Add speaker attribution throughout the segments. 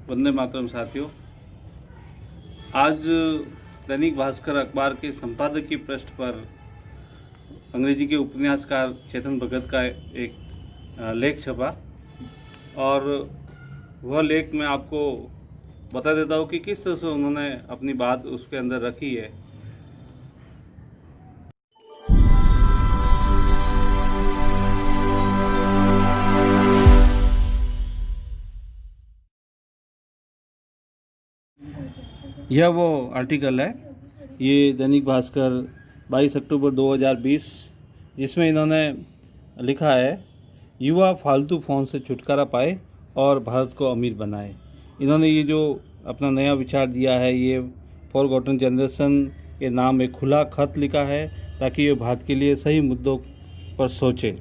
Speaker 1: वंदे मातरम साथियों। आज दैनिक भास्कर अखबार के संपादकीय पृष्ठ पर अंग्रेजी के उपन्यासकार चेतन भगत का एक लेख छपा और वह लेख मैं आपको बता देता हूँ कि किस तरह से उन्होंने अपनी बात उसके अंदर रखी है। यह वो आर्टिकल है, ये दैनिक भास्कर 22 अक्टूबर 2020, जिसमें इन्होंने लिखा है, युवा फालतू फ़ोन से छुटकारा पाए और भारत को अमीर बनाए। इन्होंने ये जो अपना नया विचार दिया है, ये फॉरगॉटन जनरेशन के नाम एक खुला खत लिखा है ताकि ये भारत के लिए सही मुद्दों पर सोचे।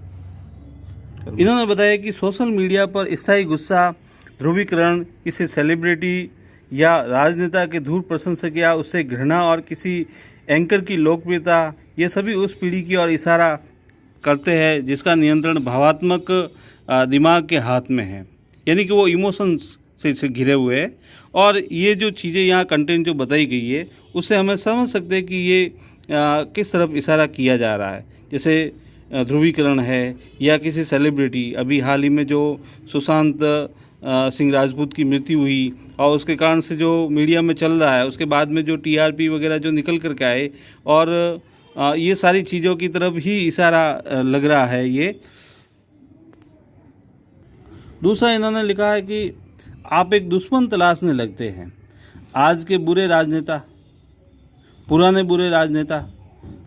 Speaker 1: इन्होंने बताया कि सोशल मीडिया पर स्थायी गुस्सा, ध्रुवीकरण, किसी सेलिब्रिटी या राजनेता के धूल प्रशंसक या उससे घृणा और किसी एंकर की लोकप्रियता, ये सभी उस पीढ़ी की ओर इशारा करते हैं जिसका नियंत्रण भावात्मक दिमाग के हाथ में है, यानी कि वो इमोशंस से घिरे हुए हैं। और ये जो चीज़ें यहाँ कंटेंट जो बताई गई है, उससे हमें समझ सकते हैं कि ये किस तरफ इशारा किया जा रहा है। जैसे ध्रुवीकरण है या किसी सेलिब्रिटी, अभी हाल ही में जो सुशांत सिंह राजपूत की मृत्यु हुई और उसके कारण से जो मीडिया में चल रहा है, उसके बाद में जो टीआरपी वगैरह जो निकल कर के आए, और ये सारी चीज़ों की तरफ ही इशारा लग रहा है। ये दूसरा इन्होंने लिखा है कि आप एक दुश्मन तलाशने लगते हैं। आज के बुरे राजनेता, पुराने बुरे राजनेता,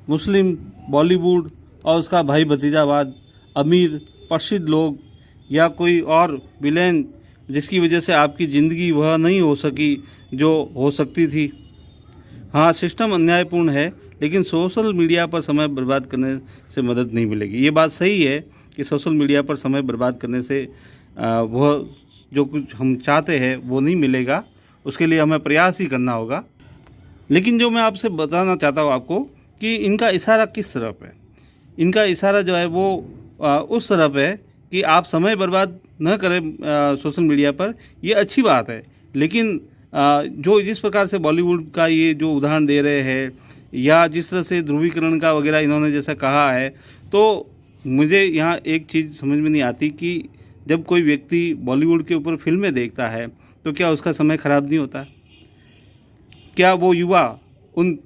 Speaker 1: मुस्लिम, बॉलीवुड और उसका भाई भतीजावाद, अमीर, प्रसिद्ध लोग या कोई और विलेन जिसकी वजह से आपकी ज़िंदगी वह नहीं हो सकी जो हो सकती थी। हाँ, सिस्टम अन्यायपूर्ण है, लेकिन सोशल मीडिया पर समय बर्बाद करने से मदद नहीं मिलेगी। ये बात सही है कि सोशल मीडिया पर समय बर्बाद करने से वह जो कुछ हम चाहते हैं वो नहीं मिलेगा, उसके लिए हमें प्रयास ही करना होगा। लेकिन जो मैं आपसे बताना चाहता हूँ आपको कि इनका इशारा किस तरफ है। इनका इशारा जो है वो उस तरफ है कि आप समय बर्बाद न करें सोशल मीडिया पर, ये अच्छी बात है। लेकिन जो जिस प्रकार से बॉलीवुड का ये जो उदाहरण दे रहे हैं या जिस तरह से ध्रुवीकरण का वगैरह इन्होंने जैसा कहा है, तो मुझे यहाँ एक चीज़ समझ में नहीं आती कि जब कोई व्यक्ति बॉलीवुड के ऊपर फिल्में देखता है तो क्या उसका समय ख़राब नहीं होता? क्या वो युवा उन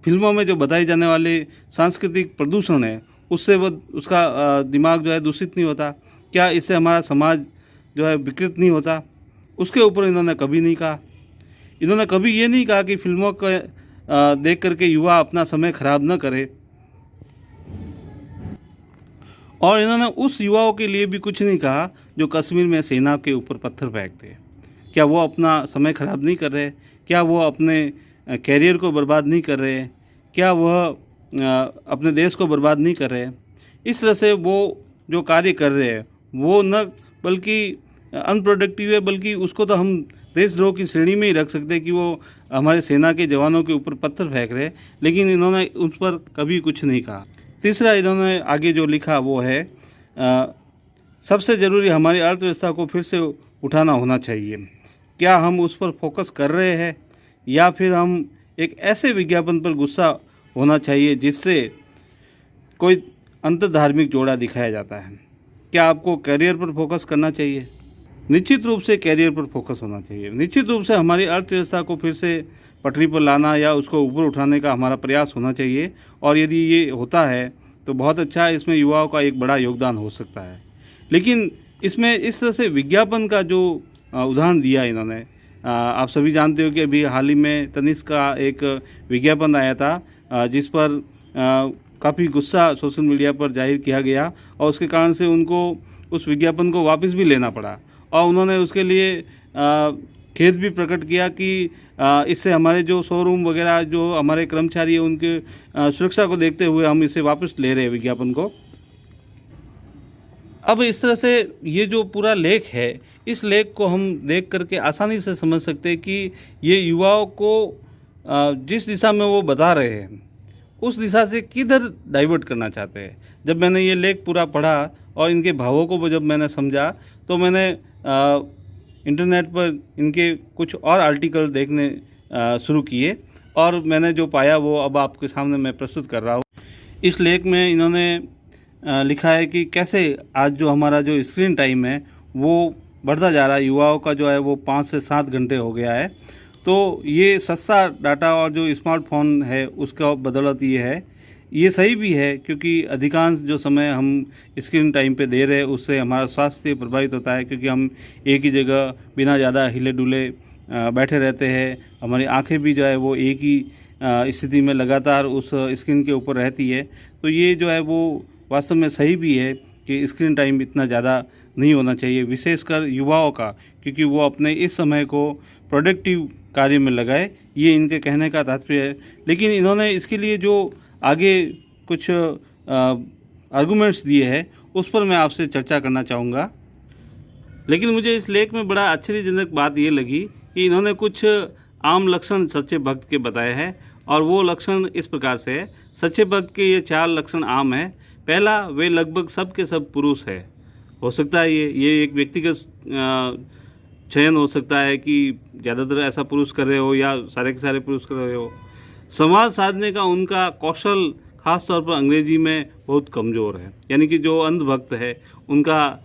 Speaker 1: फिल्मों में जो बताए जाने वाले सांस्कृतिक प्रदूषण है उससे वो उसका दिमाग जो है दूषित नहीं होता? क्या इससे हमारा समाज जो है विकृत नहीं होता? उसके ऊपर इन्होंने कभी नहीं कहा। इन्होंने कभी ये नहीं कहा कि फिल्मों को देख करके युवा अपना समय खराब न करे। और इन्होंने उस युवाओं के लिए भी कुछ नहीं कहा जो कश्मीर में सेना के ऊपर पत्थर फेंकते हैं। क्या वो अपना समय खराब नहीं कर रहे? क्या वो अपने कैरियर को बर्बाद नहीं कर रहे? क्या वह अपने देश को बर्बाद नहीं कर रहे? इस तरह से वो जो कार्य कर रहे हैं वो न बल्कि अनप्रोडक्टिव है, बल्कि उसको तो हम देशद्रोह की श्रेणी में ही रख सकते हैं कि वो हमारे सेना के जवानों के ऊपर पत्थर फेंक रहे हैं। लेकिन इन्होंने उस पर कभी कुछ नहीं कहा। तीसरा इन्होंने आगे जो लिखा वो है, सबसे ज़रूरी हमारी अर्थव्यवस्था को फिर से उठाना होना चाहिए। क्या हम उस पर फोकस कर रहे हैं या फिर हम एक ऐसे विज्ञापन पर गुस्सा होना चाहिए जिससे कोई अंतर्धार्मिक जोड़ा दिखाया जाता है? क्या आपको कैरियर पर फोकस करना चाहिए? निश्चित रूप से कैरियर पर फोकस होना चाहिए। निश्चित रूप से हमारी अर्थव्यवस्था को फिर से पटरी पर लाना या उसको ऊपर उठाने का हमारा प्रयास होना चाहिए, और यदि ये होता है तो बहुत अच्छा है, इसमें युवाओं का एक बड़ा योगदान हो सकता है। लेकिन इसमें इस तरह से विज्ञापन का जो उदाहरण दिया इन्होंने, आप सभी जानते हो कि अभी हाल ही में तनिष्क का एक विज्ञापन आया था जिस पर काफ़ी गुस्सा सोशल मीडिया पर जाहिर किया गया और उसके कारण से उनको उस विज्ञापन को वापस भी लेना पड़ा, और उन्होंने उसके लिए खेद भी प्रकट किया कि इससे हमारे जो शोरूम वगैरह जो हमारे कर्मचारी हैं उनके सुरक्षा को देखते हुए हम इसे वापस ले रहे हैं विज्ञापन को। अब इस तरह से ये जो पूरा लेख है, इस लेख को हम देख करके आसानी से समझ सकते हैं कि ये युवाओं को जिस दिशा में वो बता रहे हैं उस दिशा से किधर डाइवर्ट करना चाहते हैं। जब मैंने ये लेख पूरा पढ़ा और इनके भावों को जब मैंने समझा तो मैंने इंटरनेट पर इनके कुछ और आर्टिकल देखने शुरू किए और मैंने जो पाया वो अब आपके सामने मैं प्रस्तुत कर रहा हूँ। इस लेख में इन्होंने लिखा है कि कैसे आज जो हमारा जो स्क्रीन टाइम है वो बढ़ता जा रहा है, युवाओं का जो है वो 5 से 7 घंटे हो गया है। तो ये सस्ता डाटा और जो स्मार्टफोन है उसका बदौलत ये सही भी है, क्योंकि अधिकांश जो समय हम स्क्रीन टाइम पे दे रहे हैं उससे हमारा स्वास्थ्य प्रभावित होता है, क्योंकि हम एक ही जगह बिना ज़्यादा हिले डुले बैठे रहते हैं। हमारी आंखें भी जो है वो एक ही स्थिति में लगातार उस स्क्रीन के ऊपर रहती है। तो ये जो है वो वास्तव में सही भी है कि स्क्रीन टाइम इतना ज़्यादा नहीं होना चाहिए, विशेषकर युवाओं का, क्योंकि वो अपने इस समय को प्रोडक्टिव कार्य में लगाए, ये इनके कहने का तात्पर्य है। लेकिन इन्होंने इसके लिए जो आगे कुछ आर्गूमेंट्स दिए हैं उस पर मैं आपसे चर्चा करना चाहूँगा। लेकिन मुझे इस लेख में बड़ा आश्चर्यजनक बात ये लगी कि इन्होंने कुछ आम लक्षण सच्चे भक्त के बताए हैं, और वो लक्षण इस प्रकार से है। सच्चे भक्त के ये 4 लक्षण आम है। पहला, वे लगभग सब के सब पुरुष है। हो सकता है ये एक व्यक्तिगत चयन हो सकता है कि ज़्यादातर ऐसा पुरुष कर रहे हो या सारे के सारे पुरुष कर रहे हो। संवाद साधने का उनका कौशल खास तौर पर अंग्रेजी में बहुत कमज़ोर है, यानी कि जो अंधभक्त है उनका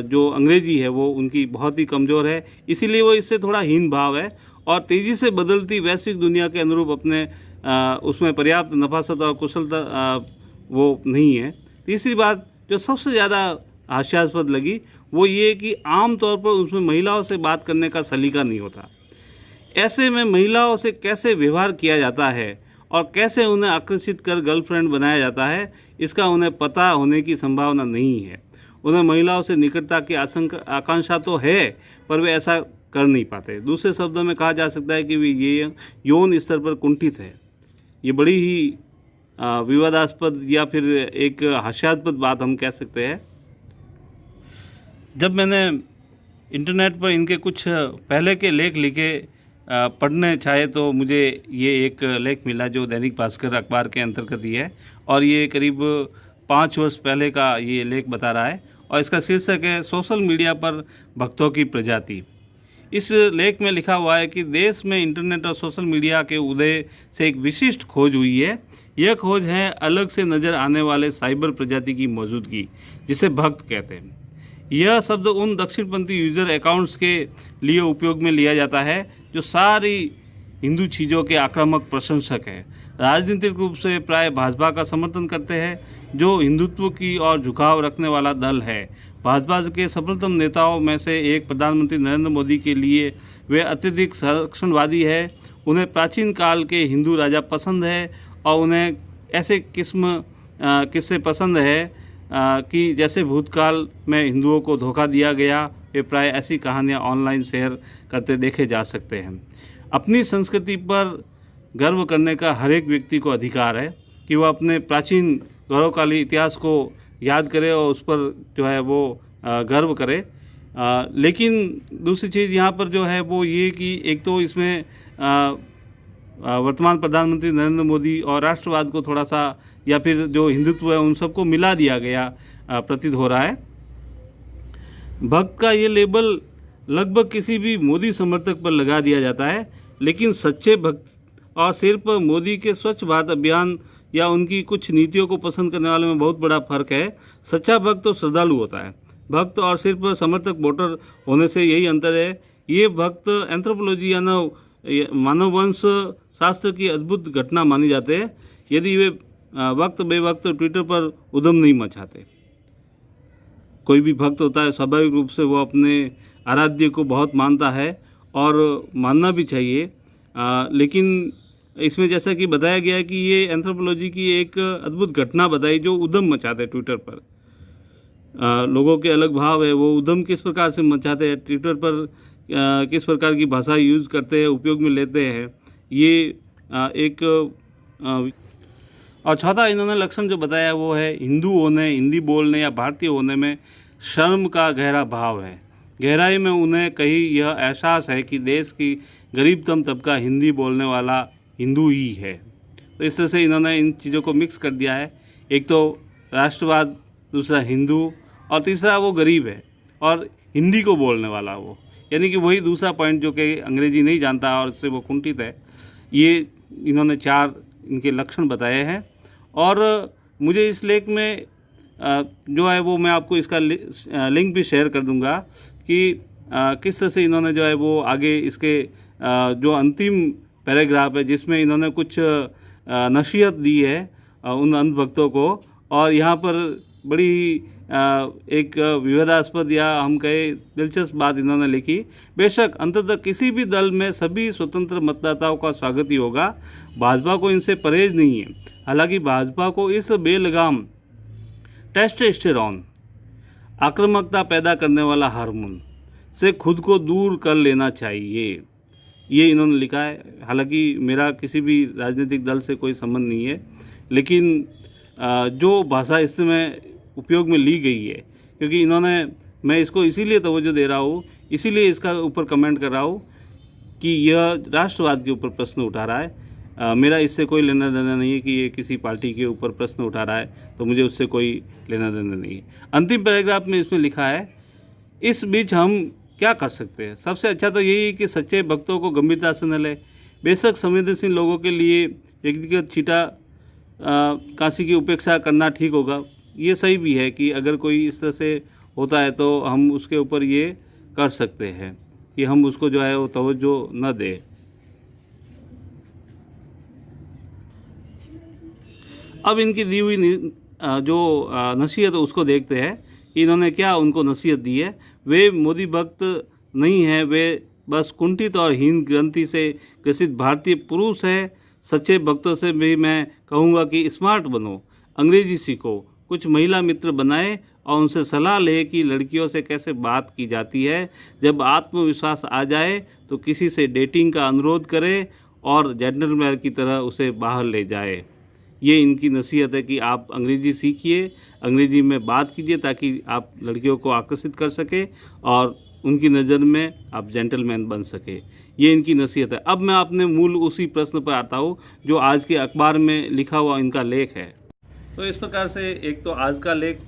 Speaker 1: जो अंग्रेजी है वो उनकी बहुत ही कमज़ोर है, इसीलिए वो इससे थोड़ा हीन भाव है और तेज़ी से बदलती वैश्विक दुनिया के अनुरूप अपने उसमें पर्याप्त नफासत और कुशलता वो नहीं है। तीसरी बात जो सबसे ज़्यादा हास्यास्पद लगी वो ये कि आम तौर पर उसमें महिलाओं से बात करने का सलीका नहीं होता। ऐसे में महिलाओं से कैसे व्यवहार किया जाता है और कैसे उन्हें आकर्षित कर गर्लफ्रेंड बनाया जाता है, इसका उन्हें पता होने की संभावना नहीं है। उन्हें महिलाओं से निकटता की आकांक्षा तो है, पर वे ऐसा कर नहीं पाते। दूसरे शब्दों में कहा जा सकता है कि वे ये यौन स्तर पर कुंठित है। ये बड़ी ही विवादास्पद या फिर एक हास्यास्पद बात हम कह सकते हैं। जब मैंने इंटरनेट पर इनके कुछ पहले के लेख लिखे पढ़ने चाहे तो मुझे ये एक लेख मिला जो दैनिक भास्कर अखबार के अंतर्गत ही है, और ये करीब 5 वर्ष पहले का ये लेख बता रहा है, और इसका शीर्षक है सोशल मीडिया पर भक्तों की प्रजाति। इस लेख में लिखा हुआ है कि देश में इंटरनेट और सोशल मीडिया के उदय से एक विशिष्ट खोज हुई है। यह खोज है अलग से नज़र आने वाले साइबर प्रजाति की मौजूदगी, जिसे भक्त कहते हैं। यह शब्द उन दक्षिणपंथी यूजर अकाउंट्स के लिए उपयोग में लिया जाता है जो सारी हिंदू चीज़ों के आक्रामक प्रशंसक हैं, राजनीतिक रूप से प्राय भाजपा का समर्थन करते हैं, जो हिंदुत्व की ओर झुकाव रखने वाला दल है। भाजपा के सफलतम नेताओं में से एक प्रधानमंत्री नरेंद्र मोदी के लिए वे अत्यधिक संरक्षणवादी है। उन्हें प्राचीन काल के हिंदू राजा पसंद है और उन्हें ऐसे किस्से पसंद है कि जैसे भूतकाल में हिंदुओं को धोखा दिया गया। वे प्राय ऐसी कहानियाँ ऑनलाइन शेयर करते देखे जा सकते हैं। अपनी संस्कृति पर गर्व करने का हर एक व्यक्ति को अधिकार है कि वह अपने प्राचीन गौरवशाली इतिहास को याद करे और उस पर जो है वो गर्व करे। लेकिन दूसरी चीज़ यहाँ पर जो है वो ये कि एक तो इसमें वर्तमान प्रधानमंत्री नरेंद्र मोदी और राष्ट्रवाद को थोड़ा सा या फिर जो हिंदुत्व है उन सबको मिला दिया गया प्रतीत हो रहा है। भक्त का ये लेबल लगभग किसी भी मोदी समर्थक पर लगा दिया जाता है, लेकिन सच्चे भक्त और सिर्फ मोदी के स्वच्छ भारत अभियान या उनकी कुछ नीतियों को पसंद करने वाले में बहुत बड़ा फर्क है। सच्चा भक्त तो श्रद्धालु होता है। भक्त और सिर्फ समर्थक वोटर होने से यही अंतर है। ये भक्त एंथ्रोपोलॉजी या मानववंश शास्त्र की अद्भुत घटना मानी जाते हैं यदि वे वक्त बेवक्त ट्विटर पर उद्यम नहीं मचाते। कोई भी भक्त होता है स्वाभाविक रूप से वो अपने आराध्य को बहुत मानता है और मानना भी चाहिए, लेकिन इसमें जैसा कि बताया गया है कि ये एंथ्रोपोलॉजी की एक अद्भुत घटना बताई जो उद्यम मचाते हैं ट्विटर पर। लोगों के अलग भाव है, वो उद्यम किस प्रकार से मचाते हैं, ट्विटर पर किस प्रकार की भाषा यूज़ करते हैं, उपयोग में लेते हैं, ये एक और चौथा इन्होंने लक्षण जो बताया वो है हिंदू होने, हिंदी बोलने या भारतीय होने में शर्म का गहरा भाव है। गहराई में उन्हें कहीं यह एहसास है कि देश की गरीबतम तबका हिंदी बोलने वाला हिंदू ही है। तो इस तरह से इन्होंने इन चीज़ों को मिक्स कर दिया है। एक तो राष्ट्रवाद, दूसरा हिंदू और तीसरा वो गरीब है और हिंदी को बोलने वाला वो। यानी कि वही दूसरा पॉइंट जो कि अंग्रेजी नहीं जानता और इससे वो कुंठित है, ये इन्होंने 4 इनके लक्षण बताए हैं। और मुझे इस लेख में जो है वो मैं आपको इसका लिंक भी शेयर कर दूंगा कि किस तरह से इन्होंने जो है वो आगे इसके जो अंतिम पैराग्राफ है जिसमें इन्होंने कुछ नसीहत दी है उन अंध भक्तों को, और यहाँ पर बड़ी एक विवादास्पद या हम कहे दिलचस्प बात इन्होंने लिखी। बेशक अंततः किसी भी दल में सभी स्वतंत्र मतदाताओं का स्वागत ही होगा, भाजपा को इनसे परहेज नहीं है। हालांकि भाजपा को इस बेलगाम टेस्टोस्टेरोन आक्रामकता पैदा करने वाला हार्मोन से खुद को दूर कर लेना चाहिए, ये इन्होंने लिखा है। हालांकि मेरा किसी भी राजनीतिक दल से कोई संबंध नहीं है, लेकिन जो भाषा इस समय उपयोग में ली गई है, क्योंकि इन्होंने, मैं इसको इसीलिए तवज्जो दे रहा हूँ, इसीलिए इसका ऊपर कमेंट कर रहा हूँ कि यह राष्ट्रवाद के ऊपर प्रश्न उठा रहा है। मेरा इससे कोई लेना देना नहीं है कि ये किसी पार्टी के ऊपर प्रश्न उठा रहा है, तो मुझे उससे कोई लेना देना नहीं है। अंतिम पैराग्राफ में इसमें लिखा है, इस बीच हम क्या कर सकते हैं? सबसे अच्छा तो यही है कि सच्चे भक्तों को गंभीरता से न ले। बेशक संवेदनशील लोगों के लिए व्यक्तिगत छीटा काशी की उपेक्षा करना ठीक होगा, ये सही भी है कि अगर कोई इस तरह से होता है तो हम उसके ऊपर ये कर सकते हैं कि हम उसको जो है वो तवज्जो न दें। अब इनकी दी हुई जो नसीहत है उसको देखते हैं कि इन्होंने क्या उनको नसीहत दी है। वे मोदी भक्त नहीं है, वे बस कुंठित और हीन ग्रंथि से ग्रसित भारतीय पुरुष है। सच्चे भक्तों से भी मैं कहूँगा कि स्मार्ट बनो, अंग्रेजी सीखो, कुछ महिला मित्र बनाए और उनसे सलाह ले कि लड़कियों से कैसे बात की जाती है। जब आत्मविश्वास आ जाए तो किसी से डेटिंग का अनुरोध करे और जेंटलमैन की तरह उसे बाहर ले जाए। ये इनकी नसीहत है कि आप अंग्रेजी सीखिए, अंग्रेजी में बात कीजिए ताकि आप लड़कियों को आकर्षित कर सके और उनकी नज़र में आप जेंटलमैन बन सके। ये इनकी नसीहत है। अब मैं अपने मूल उसी प्रश्न पर आता हूँ जो आज के अखबार में लिखा हुआ इनका लेख है। तो इस प्रकार से एक तो आज का लेख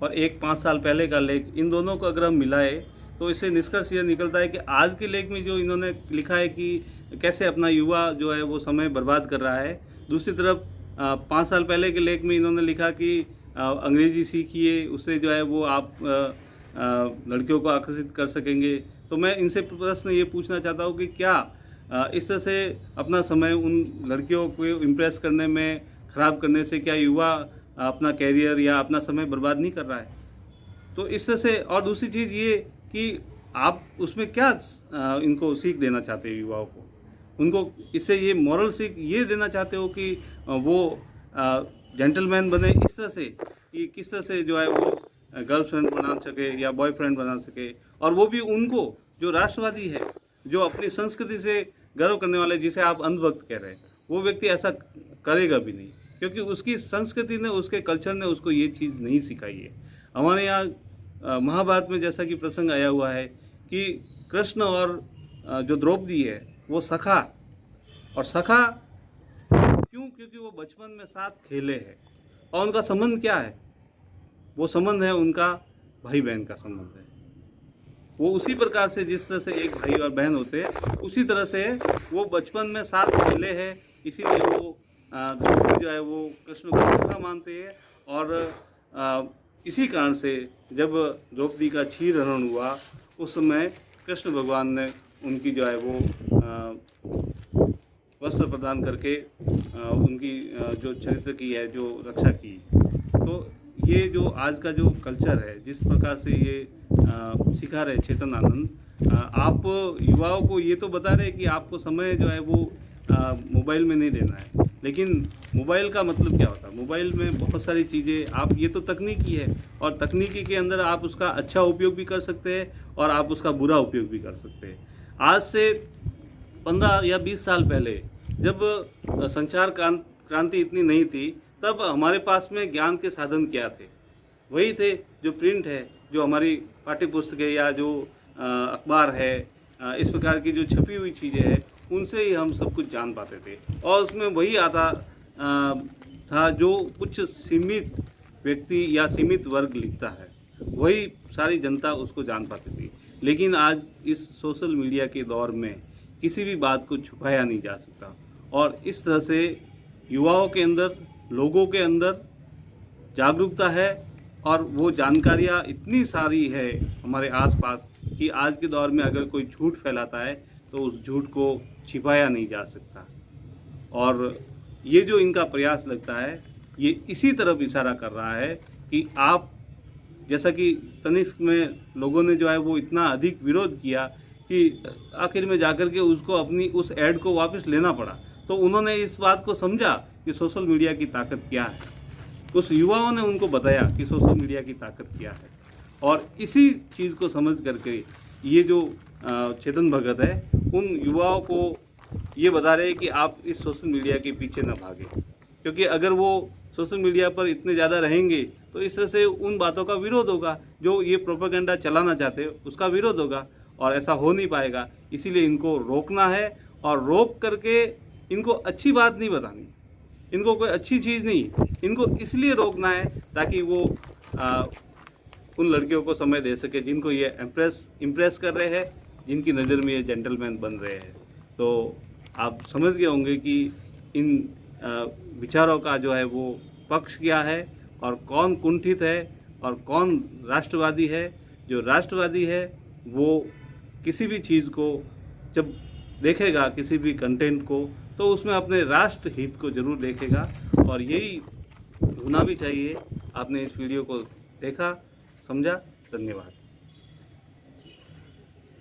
Speaker 1: और एक 5 साल पहले का लेख, इन दोनों को अगर हम मिलाए तो इससे निष्कर्ष यह निकलता है कि आज के लेख में जो इन्होंने लिखा है कि कैसे अपना युवा जो है वो समय बर्बाद कर रहा है, दूसरी तरफ 5 साल पहले के लेख में इन्होंने लिखा कि अंग्रेजी सीखिए, उससे जो है वो आप लड़कियों को आकर्षित कर सकेंगे। तो मैं इनसे प्रश्न ये पूछना चाहता हूँ कि क्या इस तरह से अपना समय उन लड़कियों को इम्प्रेस करने में ख़राब करने से क्या युवा अपना कैरियर या अपना समय बर्बाद नहीं कर रहा है? तो इस तरह से, और दूसरी चीज़ ये कि आप उसमें क्या इनको सीख देना चाहते हो युवाओं को? उनको इससे ये मॉरल सीख ये देना चाहते हो कि वो जेंटलमैन बने इस तरह से कि किस तरह से जो है वो गर्लफ्रेंड बना सके या बॉयफ्रेंड बना सके, और वो भी उनको जो राष्ट्रवादी है, जो अपनी संस्कृति से गर्व करने वाले, जिसे आप अंधभक्त कह रहे हैं, वो व्यक्ति ऐसा करेगा भी नहीं, क्योंकि उसकी संस्कृति ने, उसके कल्चर ने उसको ये चीज़ नहीं सिखाई है। हमारे यहाँ महाभारत में जैसा कि प्रसंग आया हुआ है कि कृष्ण और जो द्रौपदी है वो सखा, और सखा क्यों? क्योंकि वो बचपन में साथ खेले हैं, और उनका संबंध क्या है? वो संबंध है उनका भाई बहन का संबंध है। वो उसी प्रकार से जिस तरह से एक भाई और बहन होते हैं, उसी तरह से वो बचपन में साथ खेले हैं, इसीलिए वो द्रौपदी जो है वो कृष्ण को सखा मानते हैं। और इसी कारण से जब द्रौपदी का क्षीर हरण हुआ उस समय कृष्ण भगवान ने उनकी जो है वो वस्त्र प्रदान करके उनकी जो चरित्र की है जो रक्षा की। तो ये जो आज का जो कल्चर है, जिस प्रकार से ये सिखा रहे चेतन आनंद, आप युवाओं को ये तो बता रहे कि आपको समय जो है वो मोबाइल में नहीं देना है, लेकिन मोबाइल का मतलब क्या होता है? मोबाइल में बहुत सारी चीज़ें, आप ये तो तकनीकी है, और तकनीकी के अंदर आप उसका अच्छा उपयोग भी कर सकते हैं और आप उसका बुरा उपयोग भी कर सकते हैं। आज से 15 या 20 साल पहले जब संचार क्रांति इतनी नहीं थी, तब हमारे पास में ज्ञान के साधन क्या थे? वही थे जो प्रिंट है, जो हमारी पाठ्य पुस्तकें या जो अखबार है, इस प्रकार की जो छपी हुई चीज़ें हैं, उनसे ही हम सब कुछ जान पाते थे। और उसमें वही आता था जो कुछ सीमित व्यक्ति या सीमित वर्ग लिखता है, वही सारी जनता उसको जान पाती थी। लेकिन आज इस सोशल मीडिया के दौर में किसी भी बात को छुपाया नहीं जा सकता और इस तरह से युवाओं के अंदर, लोगों के अंदर जागरूकता है और वो जानकारियाँ इतनी सारी है हमारे आसपास कि आज के दौर में अगर कोई झूठ फैलाता है तो उस झूठ को छिपाया नहीं जा सकता। और ये जो इनका प्रयास लगता है ये इसी तरफ इशारा कर रहा है कि आप, जैसा कि तनिष्क में लोगों ने जो है वो इतना अधिक विरोध किया कि आखिर में जाकर के उसको अपनी उस ऐड को वापस लेना पड़ा, तो उन्होंने इस बात को समझा कि सोशल मीडिया की ताकत क्या है। उस युवाओं ने उनको बताया कि सोशल मीडिया की ताकत क्या है और इसी चीज़ को समझ करके ये जो चेतन भगत है उन युवाओं को ये बता रहे हैं कि आप इस सोशल मीडिया के पीछे न भागें, क्योंकि अगर वो सोशल मीडिया पर इतने ज़्यादा रहेंगे तो इस तरह से उन बातों का विरोध होगा, जो ये प्रोपेगेंडा चलाना चाहते हैं उसका विरोध होगा और ऐसा हो नहीं पाएगा। इसीलिए इनको रोकना है और रोक करके इनको अच्छी बात नहीं बतानी, इनको कोई अच्छी चीज़ नहीं, इनको इसलिए रोकना है ताकि वो उन लड़कियों को समय दे सके जिनको ये इम्प्रेस कर रहे हैं, जिनकी नज़र में ये जेंटलमैन बन रहे हैं। तो आप समझ गए होंगे कि इन विचारों का जो है वो पक्ष क्या है और कौन कुंठित है और कौन राष्ट्रवादी है। जो राष्ट्रवादी है वो किसी भी चीज़ को जब देखेगा, किसी भी कंटेंट को, तो उसमें अपने राष्ट्र हित को जरूर देखेगा और यही होना भी चाहिए। आपने इस वीडियो को देखा, समझा, धन्यवाद।